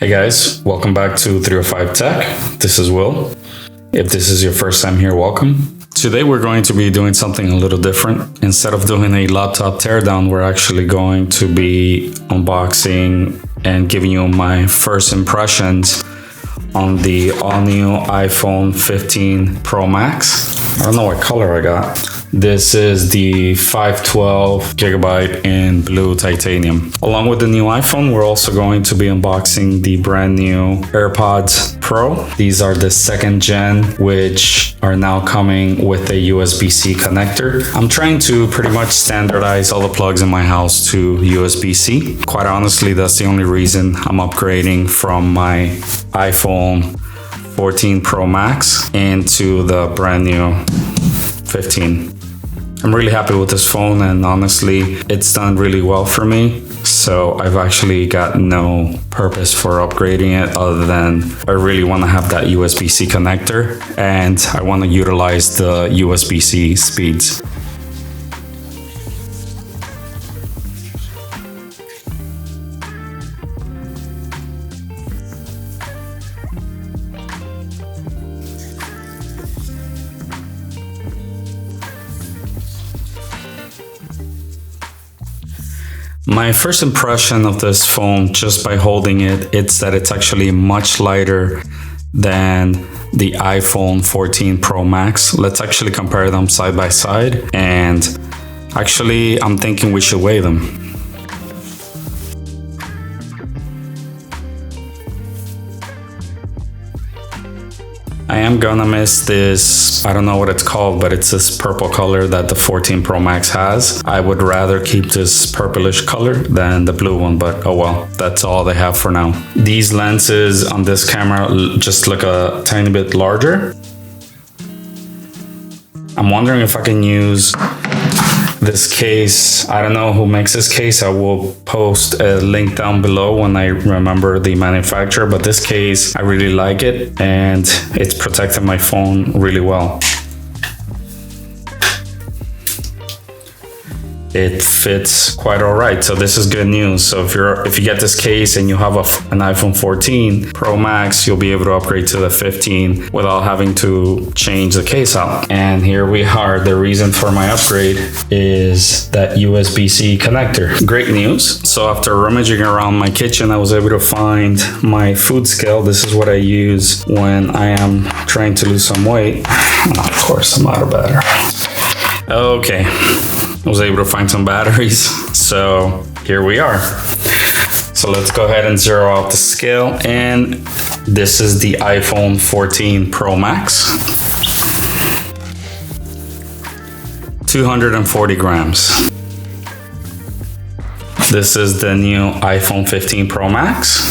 Hey guys, welcome back to 305 Tech. This is Will. If this is your first time here, welcome. Today we're going to be doing something a little different. Instead of doing a laptop teardown, we're actually going to be unboxing and giving you my first impressions on the all-new iPhone 15 Pro Max. I don't know what color I got. This is the 512 gigabyte in blue titanium. Along with the new iPhone, we're also going to be unboxing the brand new AirPods Pro. These are the second gen, which are now coming with a USB-C connector. I'm trying to pretty much standardize all the plugs in my house to USB-C. Quite honestly, that's the only reason I'm upgrading from my iPhone 14 Pro Max into the brand new 15. I'm really happy with this phone, and honestly, it's done really well for me. So I've actually got no purpose for upgrading it other than I really want to have that USB-C connector and I want to utilize the USB-C speeds. My first impression of this phone, just by holding it, it's that it's actually much lighter than the iPhone 14 Pro Max. Let's actually compare them side by side, and actually I'm thinking we should weigh them. I am gonna miss this, I don't know what it's called, but it's this purple color that the 14 Pro Max has. I would rather keep this purplish color than the blue one, but oh well, that's all they have for now. These lenses on this camera just look a tiny bit larger. I'm wondering if I can use this case. I don't know who makes this case. I will post a link down below when I remember the manufacturer, but this case, I really like it and it's protecting my phone really well. It fits quite all right, so this is good news. So if you get this case and you have an iPhone 14 Pro Max, you'll be able to upgrade to the 15 without having to change the case out. And here we are. The reason for my upgrade is that USB-C connector. Great news. So after rummaging around my kitchen, I was able to find my food scale. This is what I use when I am trying to lose some weight. Of course, I'm out of battery. Okay. I was able to find some batteries, so here we are. So let's go ahead and zero out the scale, and this is the iPhone 14 Pro Max. 240 grams. This is the new iPhone 15 Pro Max.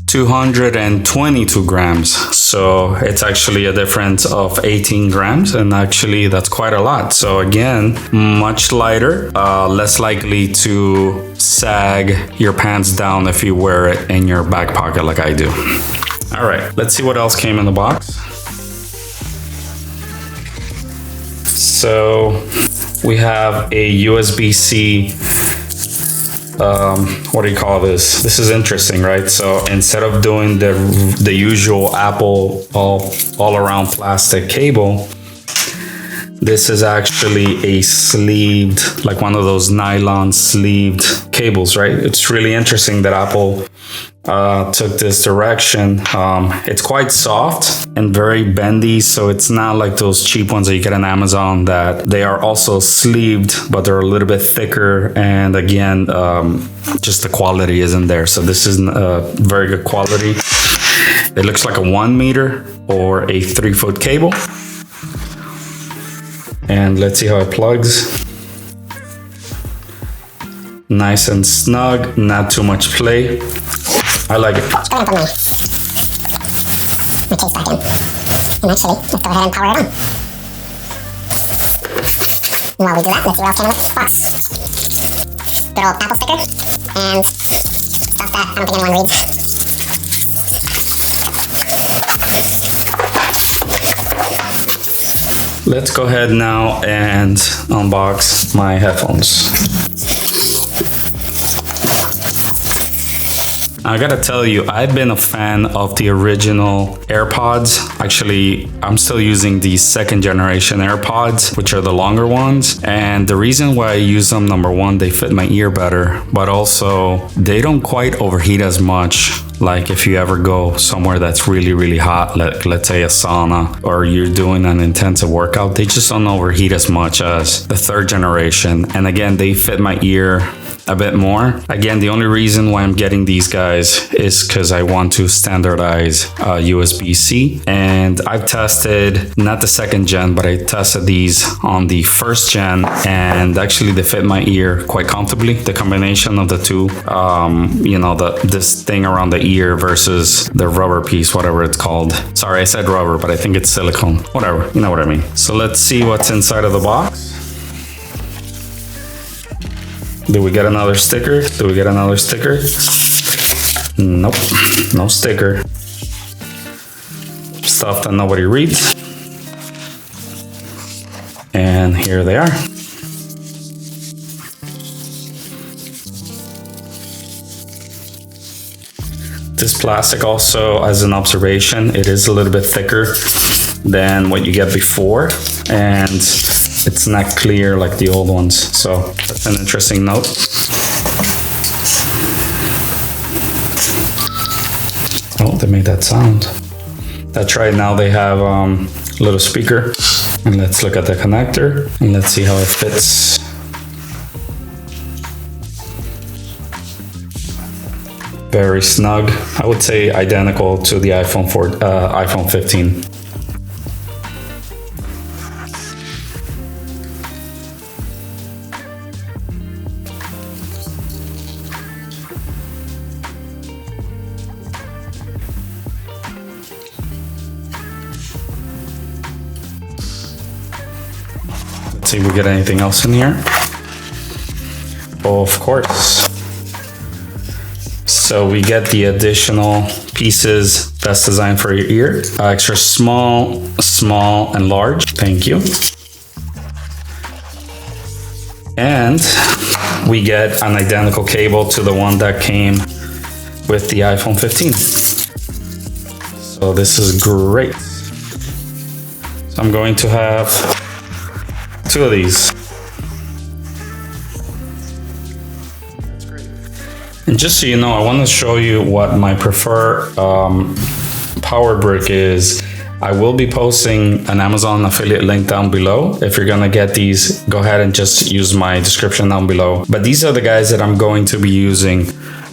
222 grams. So it's actually a difference of 18 grams, and actually that's quite a lot. So again, much lighter, less likely to sag your pants down if you wear it in your back pocket like I do. All right, let's see what else came in the box. So we have a USB-C, what do you call this? This is interesting, right? So instead of doing the usual Apple all around plastic cable, this is actually a sleeved, like one of those nylon sleeved cables, right? It's really interesting that Apple took this direction. It's quite soft and very bendy, so it's not like those cheap ones that you get on Amazon that they are also sleeved, but they're a little bit thicker, and again, just the quality isn't there. So this is very good quality. It looks like a 1 meter or a 3-foot cable. And let's see how it plugs. Nice and snug, not too much play. I like it. Let's go ahead and put my case back in. And actually, let's go ahead and power it on. And while we do that, let's see what else came in the box. Good old Apple sticker. And stuff that I don't think anyone reads. Let's go ahead now and unbox my headphones. I gotta tell you, I've been a fan of the original AirPods. Actually, I'm still using the second generation AirPods, which are the longer ones. And the reason why I use them, number one, they fit my ear better, but also they don't quite overheat as much. Like if you ever go somewhere that's really, really hot, let's say a sauna, or you're doing an intensive workout, they just don't overheat as much as the third generation. And again, they fit my ear a bit more. Again, the only reason why I'm getting these guys is because I want to standardize USB-C. And I've tested, not the second gen, but I tested these on the first gen, and actually they fit my ear quite comfortably. The combination of the two, this thing around the ear versus the rubber piece, whatever it's called. Sorry, I said rubber, but I think it's silicone. Whatever, you know what I mean. So let's see what's inside of the box. Do we get another sticker? Nope, no sticker. Stuff that nobody reads. And here they are. This plastic also, as an observation, it is a little bit thicker than what you get before, and it's not clear like the old ones. So that's an interesting note. Oh, they made that sound. That's right, now they have a little speaker. And let's look at the connector and let's see how it fits. Very snug. I would say identical to the iPhone 15. Let's see if we get anything else in here. Of course. So we get the additional pieces that's designed for your ear. Extra small, and large. Thank you. And we get an identical cable to the one that came with the iPhone 15. So this is great. So I'm going to have 2 of these. And just so you know, I want to show you what my preferred power brick is. I will be posting an Amazon affiliate link down below. If you're gonna get these, go ahead and just use my description down below. But these are the guys that I'm going to be using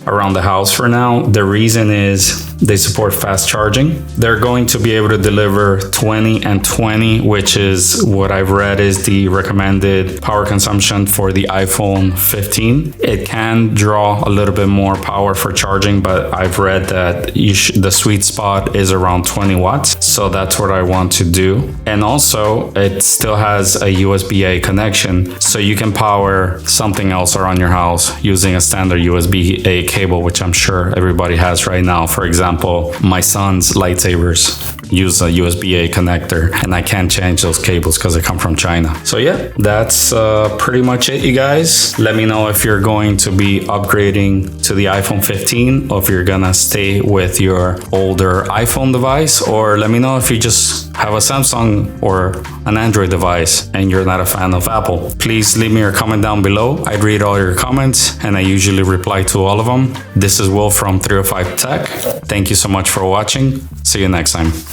around the house for now. The reason is they support fast charging. They're going to be able to deliver 20 and 20, which is what I've read is the recommended power consumption for the iPhone 15. It can draw a little bit more power for charging, but I've read that the sweet spot is around 20 watts. So that's what I want to do. And also it still has a USB-A connection, so you can power something else around your house using a standard USB-A cable, which I'm sure everybody has right now. For example, my son's lightsabers use a USB-A connector, and I can't change those cables because they come from China. So yeah, that's pretty much it, you guys. Let me know if you're going to be upgrading to the iPhone 15 or if you're gonna stay with your older iPhone device, or let me know if you just have a Samsung or an Android device and you're not a fan of Apple. Please leave me your comment down below. I read all your comments and I usually reply to all of them. This is Will from 305 Tech. Thank you so much for watching. See you next time.